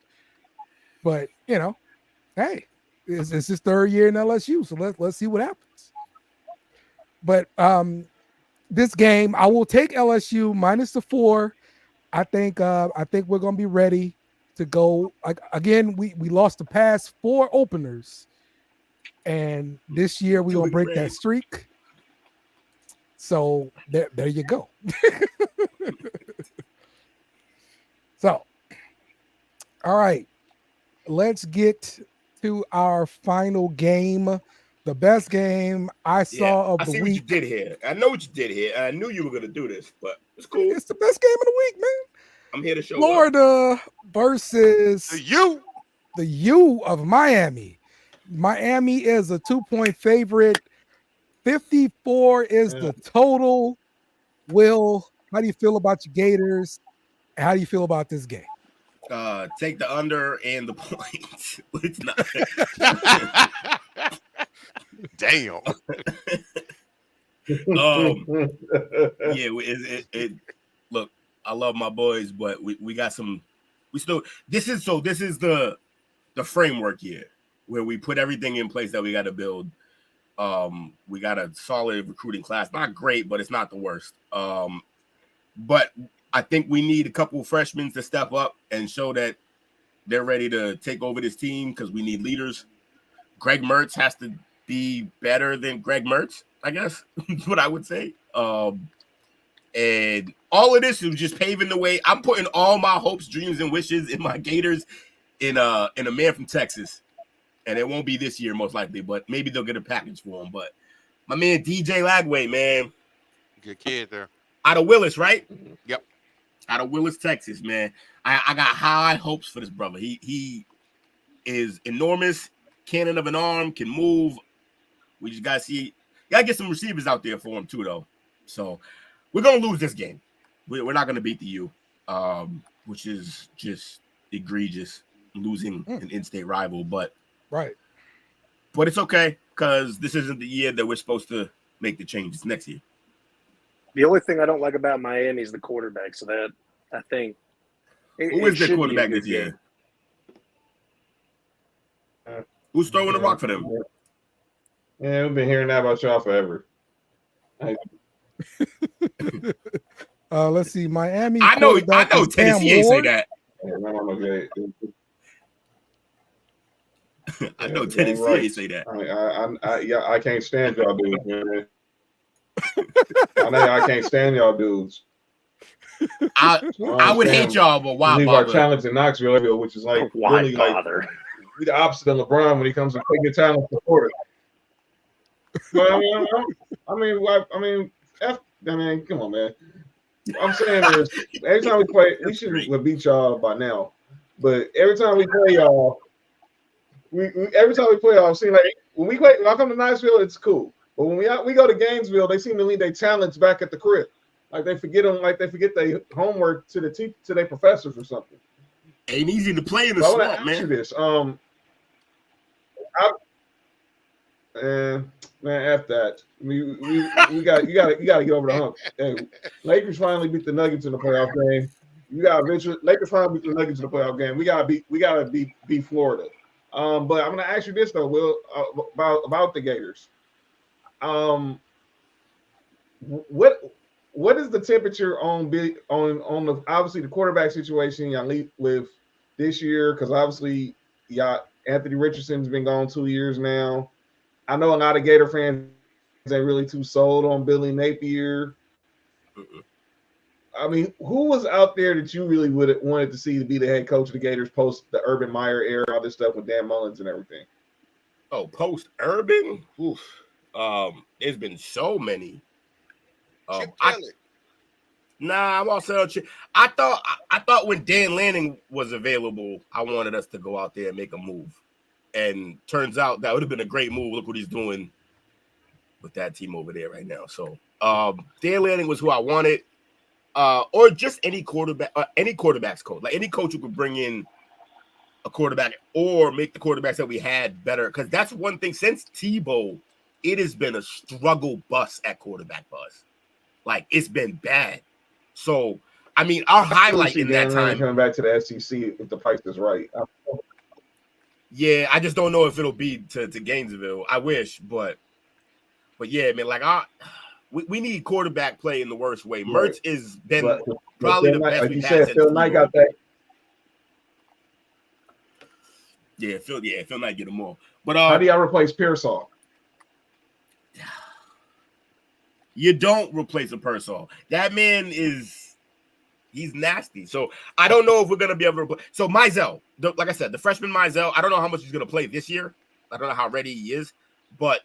But hey, it's his third year in LSU, so let's see what happens. But this game, I will take LSU minus the 4. I think we're gonna be ready to go. Again, we lost the past 4 openers, and this year we're gonna break that streak. So there you go. So, all right, let's get to our final game. The best game I saw of the week. I see what you did here. I know what you did here. I knew you were going to do this, but it's cool. It's the best game of the week, man. I'm here to show Florida versus the U of Miami. Miami is a 2-point favorite. 54 is the total. Will, how do you feel about your Gators? And how do you feel about this game? Take the under and the points. It's not. Damn. Look, I love my boys, but we got some. This is the framework here where we put everything in place that we got to build. We got a solid recruiting class, not great, but it's not the worst. But I think we need a couple of freshmen to step up and show that they're ready to take over this team because we need leaders. Greg Mertz has to be better than Greg Mertz, I guess, is what I would say. And all of this is just paving the way. I'm putting all my hopes, dreams, and wishes in my Gators in a man from Texas. And it won't be this year, most likely, but maybe they'll get a package for him. But my man, DJ Lagway, man. Good kid there. Out of Willis, right? Yep. Out of Willis, Texas, man. I got high hopes for this brother. He is enormous, cannon of an arm, can move. We just gotta get some receivers out there for him too, though. So we're gonna lose this game. We're not gonna beat the U, which is just egregious, losing an in-state rival. But it's okay because this isn't the year that we're supposed to make the changes next year. The only thing I don't like about Miami is the quarterback. So that I think who is their quarterback this year? Who's throwing the rock for them? Yeah, we've been hearing that about y'all forever. Let's see, Miami. I know Tennessee ain't say that. I know Tennessee ain't say that. I can't stand y'all dudes, man. I can't stand y'all dudes. I would hate y'all, but why leave bother? Our talents in Knoxville, which is like why really bother? Like we the opposite of LeBron when he comes to take your talent to Florida. But I mean, come on, man. I'm saying is every time we play, we should beat y'all by now. But every time we play y'all, every time we play y'all, seem like when I come to Knoxville, it's cool. But when we go to Gainesville, they seem to leave their talents back at the crib. Like they forget their homework to their professors or something. Ain't easy to play in the swamp, man. This. Man, F that. You got to get over the hump. Hey, Lakers finally beat the Nuggets in the playoff game. Lakers finally beat the Nuggets in the playoff game. We gotta beat Florida. But I'm gonna ask you this though, Will, about the Gators. What is the temperature on the obviously the quarterback situation y'all lead with this year? Because obviously Anthony Richardson's been gone 2 years now. I know a lot of Gator fans ain't really too sold on Billy Napier. I mean, who was out there that you really would have wanted to see to be the head coach of the Gators post the Urban Meyer era, all this stuff with Dan Mullins and everything? Oh, post Urban? Oof. There's been so many. I'm all set on Chip. I thought when Dan Lanning was available, I wanted us to go out there and make a move. And turns out that would have been a great move. Look what he's doing with that team over there right now. So Dan Lanning was who I wanted. Or just any quarterback, any quarterback's coach. Like any coach who could bring in a quarterback or make the quarterbacks that we had better. Because that's one thing. Since Tebow, it has been a struggle bus at quarterback buzz. Like, it's been bad. So, I mean, our highlight in that time. Coming back to the SEC if the price is right. Yeah, I just don't know if it'll be to Gainesville. I wish, but yeah, man, like we need quarterback play in the worst way. Mertz has been probably the best we've had since Phil Knight got that. Yeah, Phil Knight get them all. But how do y'all replace Pearsall? You don't replace a Pearsall. That man he's nasty. So I don't know if we're gonna be able to replace. So Mizell, like I said, the freshman Mizell, I don't know how much he's gonna play this year. I don't know how ready he is, but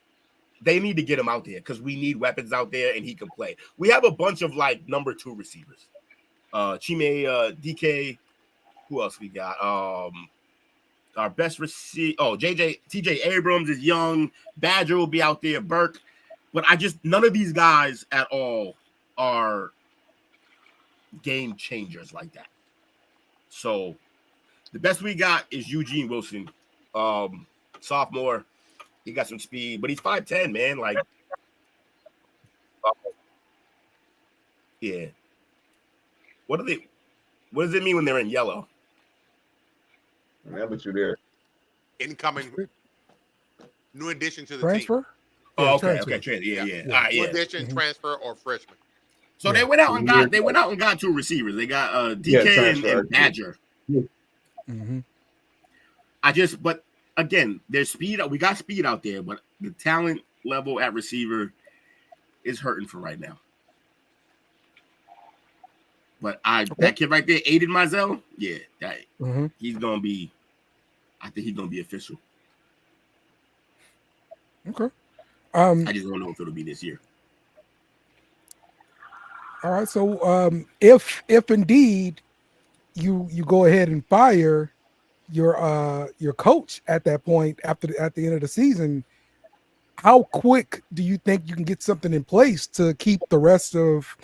they need to get him out there because we need weapons out there and he can play. We have a bunch of like number 2 receivers. Chime, DK, who else we got? Our best receiver. Oh, TJ Abrams is young. Badger will be out there. Burke. But none of these guys at all are game changers like that. So the best we got is Eugene Wilson, sophomore. He got some speed, but he's 5'10", man. Like, yeah. What does it mean when they're in yellow? Yeah, but you're there. Incoming new addition to the transfer? team. Oh, okay, transfer. okay, transfer. Yeah. All right, New yeah. addition, transfer, or freshman. So they went out and got two receivers. They got DK and Badger. Mm-hmm. But again, there's speed. We got speed out there, but the talent level at receiver is hurting for right now. But that kid right there, Aiden Mizell, he's gonna be. I think he's gonna be official. Okay. I just don't know if it'll be this year. All right. So if indeed you go ahead and fire your coach at that point at the end of the season, how quick do you think you can get something in place to keep the rest of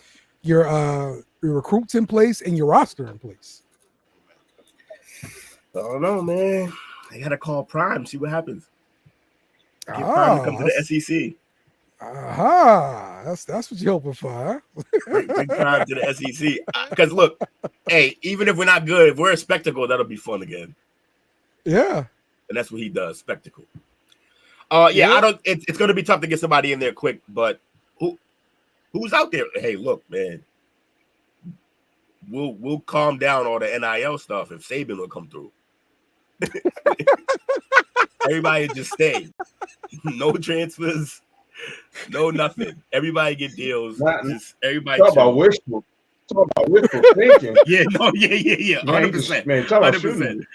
your recruits in place and your roster in place? I don't know, man. I gotta call Prime, see what happens. Get Prime to come to the SEC. That's what you're hoping for, huh? Bring Prime to the SEC. Because look, hey, even if we're not good, if we're a spectacle, that'll be fun again. Yeah. And that's what he does, spectacle. It's gonna be tough to get somebody in there quick, but who's out there? Hey, look, man. We'll calm down all the NIL stuff if Saban will come through. Everybody just stay. No transfers, no nothing. Everybody get deals. Everybody talk about wishful thinking. Yeah, 100%. Man, talk about shooting.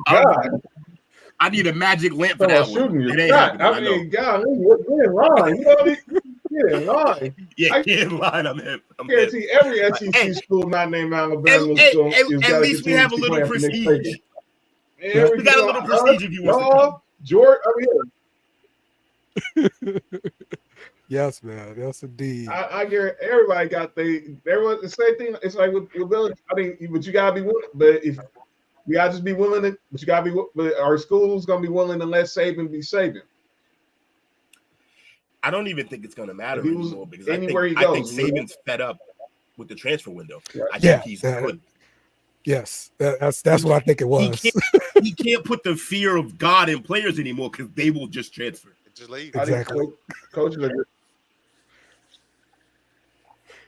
God. I need a magic lamp for that one. It ain't happening. I mean, God, we're in line. You know what I mean? Get in line. Yeah, get in line. I'm guarantee every SEC school not named Alabama at least we have a little prestige. We got a little prestige if you want to come. George, Yes, man. Yes, indeed. I guarantee everybody got everyone the same thing. It's like with village. I mean, but you gotta be willing. But if we gotta just be willing to, but you gotta be. But our school's gonna be willing to let Saban be Saban. I don't even think it's gonna matter anymore because I think Saban's fed up with the transfer window. I think he's good. Yes, that's what I think it was. He can't put the fear of God in players anymore because they will just transfer. Just leave. Exactly.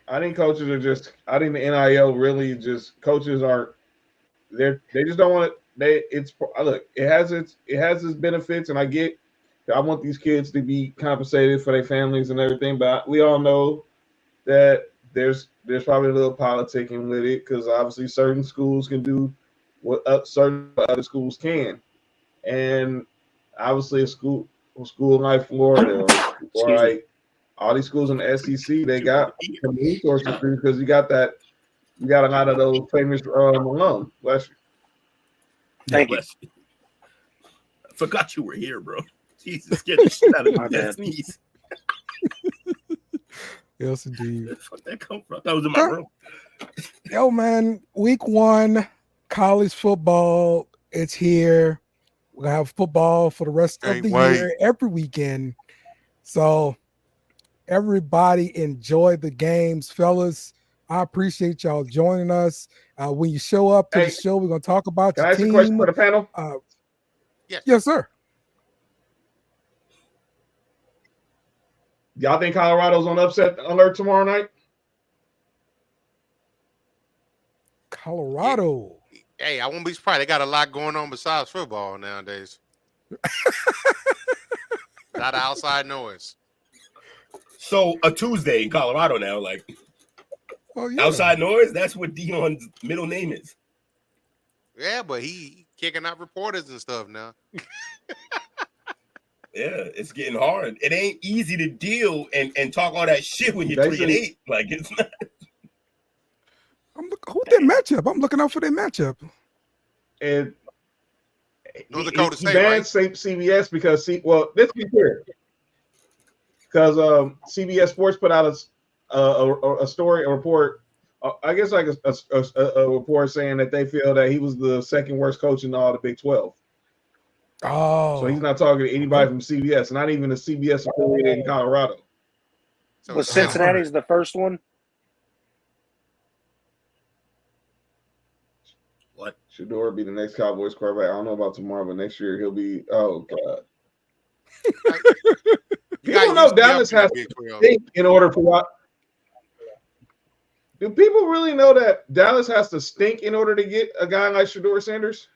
I think the NIL really just coaches aren't. They just don't want it. It has its benefits, and I want these kids to be compensated for their families and everything. But we all know that there's probably a little politicking with it because obviously certain schools can do what certain other schools can, and obviously a school like Florida or like all these schools in the SEC, they got some resources because you got a lot of those famous alums. Bless you. Thank you. I forgot you were here, bro. Jesus, get the shit out of me. That's sneeze. Yes, indeed. Where the fuck that come from? That was in my room. Yo, man, week 1, college football. It's here. We're gonna have football for the rest of the year, every weekend. So everybody enjoy the games, fellas. I appreciate y'all joining us. When you show up to the show, we're gonna talk about your team. Can I ask a question for the panel? Yes, sir. Y'all think Colorado's on upset alert tomorrow night? Colorado. Hey, I won't be surprised. They got a lot going on besides football nowadays. A lot of outside noise. So a Tuesday in Colorado now, like outside noise. That's what Dion's middle name is. Yeah, but he kicking out reporters and stuff now. Yeah, it's getting hard. It ain't easy to deal and talk all that shit when you're 3-8. Like it's not. Who's that matchup? I'm looking out for that matchup. And North Dakota State, right? CBS because let's be clear. Because CBS Sports put out a story, a report. I guess like a report saying that they feel that he was the second worst coach in all the Big 12. Oh, so he's not talking to anybody from CBS, not even a CBS affiliate in Colorado. So was Cincinnati's the first one? What? Shador be the next Cowboys quarterback. I don't know about tomorrow, but next year he'll be. Oh God! You don't know Dallas has to think in order for what? Do people really know that Dallas has to stink in order to get a guy like Shedeur Sanders?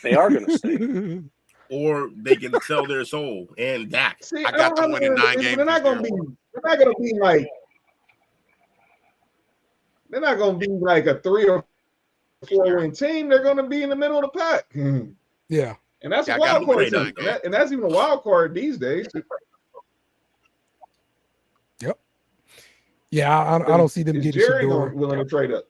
They are going to stay. Or they can sell their soul and Dak. See, I got them winning 9 games. They're not going to be. They're not going to be like. They're not going to be like a 3 or 4 win team. They're going to be in the middle of the pack. Yeah, and that's Yeah, a I got wild them card. winning And that's even a wild card these days. yep. Yeah, I don't see them Is getting Jerry Shedeur. willing to trade up?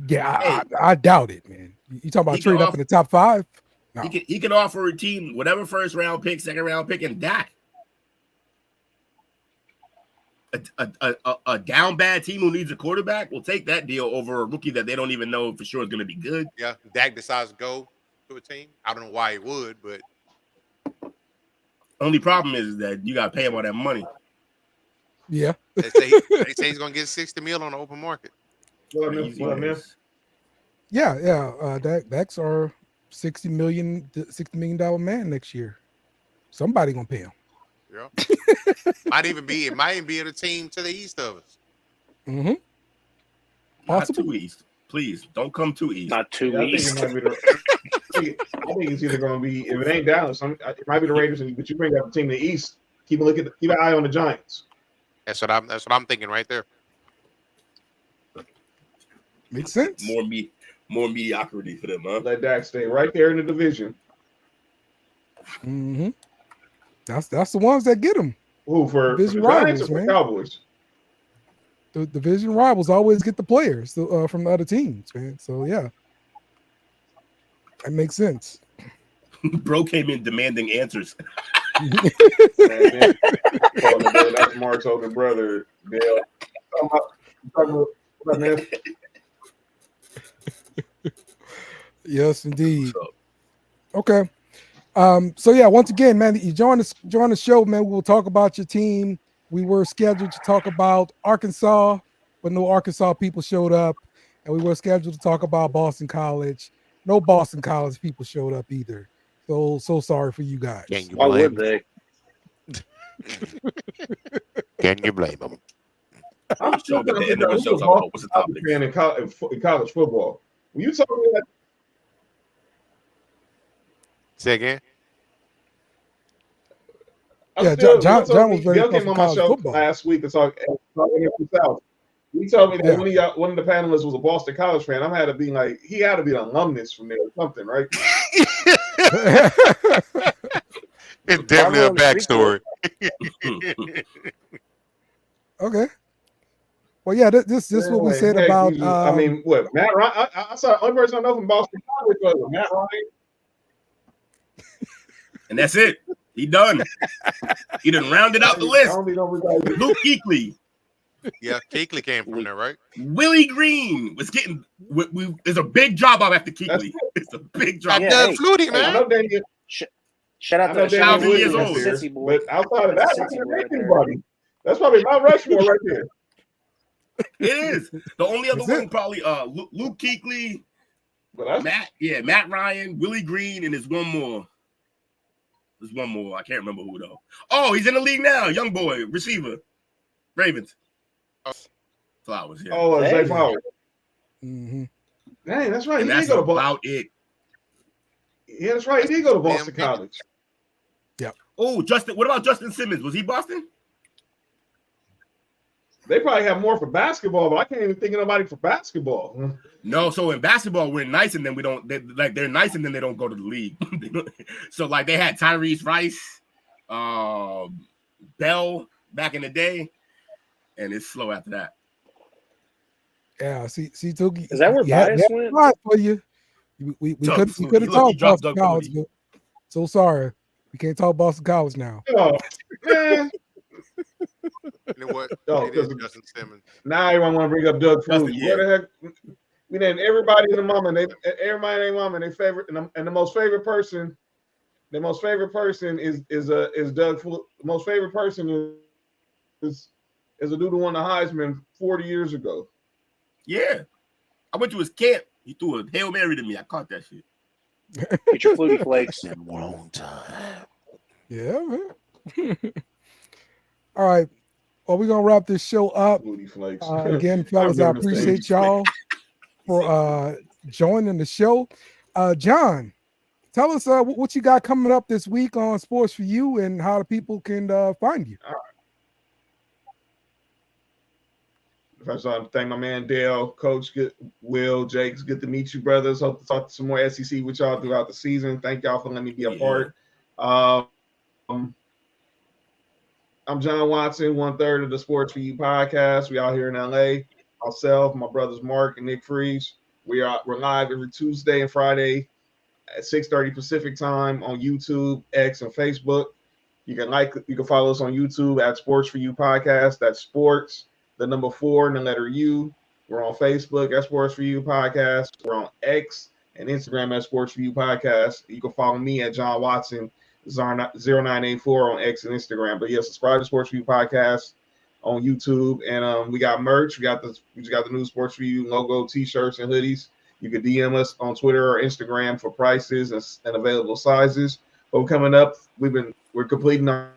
Yeah, I doubt it, man. You talking about He can trade up in the top 5? No. He can offer a team whatever first round pick, second round pick, and Dak. A down bad team who needs a quarterback will take that deal over a rookie that they don't even know for sure is going to be good. Yeah, Dak decides to go to a team. I don't know why he would, but Only problem is that you got to pay him all that money. Yeah. they say he's going to get $60 million on the open market. What, Crazy man? ass. Yeah. Dak's our $60 million man next year. Somebody gonna pay him. Yeah, it might even be at a team to the east of us. Mm-hmm. Not Possible. too east. Please don't come too east. Not too I east. think it's either going to be, if it ain't Dallas, it might be the Raiders, but you bring up a team in the East. Keep an eye on the Giants. That's what I'm thinking right there. Makes sense. More mediocrity for them, huh? Let Dak stay right there in the division. Mm-hmm. That's the ones that get him. Who, for Division the Giants rivals, or for man. Cowboys? The division rivals always get the players from the other teams, man. So yeah, that makes sense. Bro came in demanding answers. Man, that's Mark's older brother, Dale. Man. Yes, indeed. Okay. So yeah, once again, man, you join the show, man. We'll talk about your team. We were scheduled to talk about Arkansas, but no Arkansas people showed up, and we were scheduled to talk about Boston College. No Boston College people showed up either. So sorry for you guys. Can you Why blame would they? Can you blame them? I'm still At the end of the show, talk about what's the topic. fan in college football. When you told me that, Say again. Yeah, John was very Dale came on my college show football. last week to talk NFC South. He told me that one of the panelists was a Boston College fan. He had to be an alumnus from there or something, right? It's definitely a backstory. Okay. Well, yeah, this is what we said about. What Matt Ryan? I saw the only person I know from Boston College was Matt Ryan. And that's it. He done. He done rounded out the list. Luke Kuechly. Yeah, Kuechly came from there, right? Willie Green was getting. There's a big job up after Kuechly. It's a big job. Yeah, Doug Flutie, man. I know Daniel. Shout out to Daniel Thousand years Williams old. there, but outside of that, I can't name anybody. That's probably Mount Rushmore right there. It is. The only other Is one it? probably Luke Kuechly, But Matt Ryan, Willie Green, and there's one more. There's one more. I can't remember who though. Oh, he's in the league now. Young boy, receiver, Ravens. Flowers. Yeah. Oh, Zay Flowers. Mm-hmm. Dang, that's right. And He that's did go to Boston. about it. Yeah, that's right. He did go to Boston College. Oh, Justin. What about Justin Simmons? Was he Boston? They probably have more for basketball, but I can't even think of nobody for basketball. No. So in basketball, we're nice, and then we don't. They're nice, and then they don't go to the league. So like they had Tyrese Rice, Bell back in the day, and it's slow after that. Yeah, see, Tookie. Is that where Bias went? Right for you. We couldn't talk Boston College. But so sorry, we can't talk Boston College now. Oh, man. You know what? Oh, It is Justin Simmons. Now everyone want to bring up Doug Flutie. Yeah. What the heck? We named everybody in the mama. Everybody named mama. They favorite and the most favorite person. The most favorite person is Doug Flutie. The most favorite person is a dude who won the Heisman 40 years ago. Yeah, I went to his camp. He threw a Hail Mary to me. I caught that shit. Get your Flutie Flakes. Been a long time. Yeah, man. All right. Well, we're gonna wrap this show up. Booty flakes. Again, fellas, I appreciate y'all for joining the show. John, tell us what you got coming up this week on Sports for You and how the people can find you. First, I want to thank my man Dale, Coach Will, Jakes. Good to meet you, brothers. Hope to talk to some more SEC with y'all throughout the season. Thank y'all for letting me be a part. I'm John Watson, 1/3 of the Sports for You podcast. We out here in LA. Myself, my brothers Mark and Nick Freeze. We're live every Tuesday and Friday at 6:30 Pacific time on YouTube, X, and Facebook. You can follow us on YouTube at Sports for You podcast. That's sports, the number 4 and the letter U. We're on Facebook at Sports for You podcast. We're on X and Instagram at Sports for You podcast. You can follow me at John Watson 0984 on X and Instagram. But yeah, subscribe to Sports for You podcast on YouTube, and we got merch. We got the new Sports for You logo, t-shirts, and hoodies. You can DM us on Twitter or Instagram for prices and available sizes. But coming up, we're completing our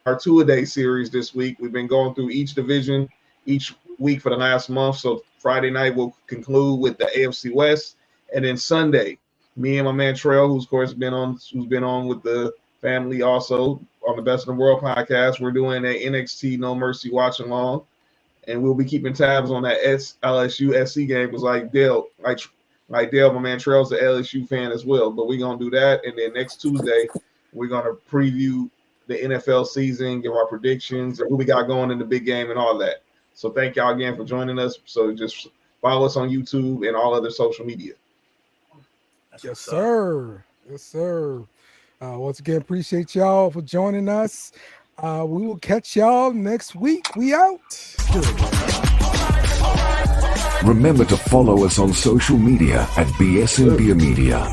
2-a-day series this week. We've been going through each division each week for the last month. So Friday night we'll conclude with the AFC West, and then Sunday, me and my man Trail, who's of course been on with the family also on the Best in the World podcast. We're doing a NXT No Mercy watch along, and we'll be keeping tabs on that LSU SC game. Because like Dale, my man Trail's an LSU fan as well. But we're gonna do that, and then next Tuesday we're gonna preview the NFL season, give our predictions, and who we got going in the big game and all that. So thank y'all again for joining us. So just follow us on YouTube and all other social media. Yes, sir. Yes, sir. Once again, appreciate y'all for joining us. We will catch y'all next week. We out. Remember to follow us on social media at BSNBia Media.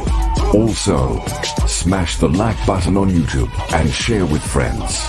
Also, smash the like button on YouTube and share with friends.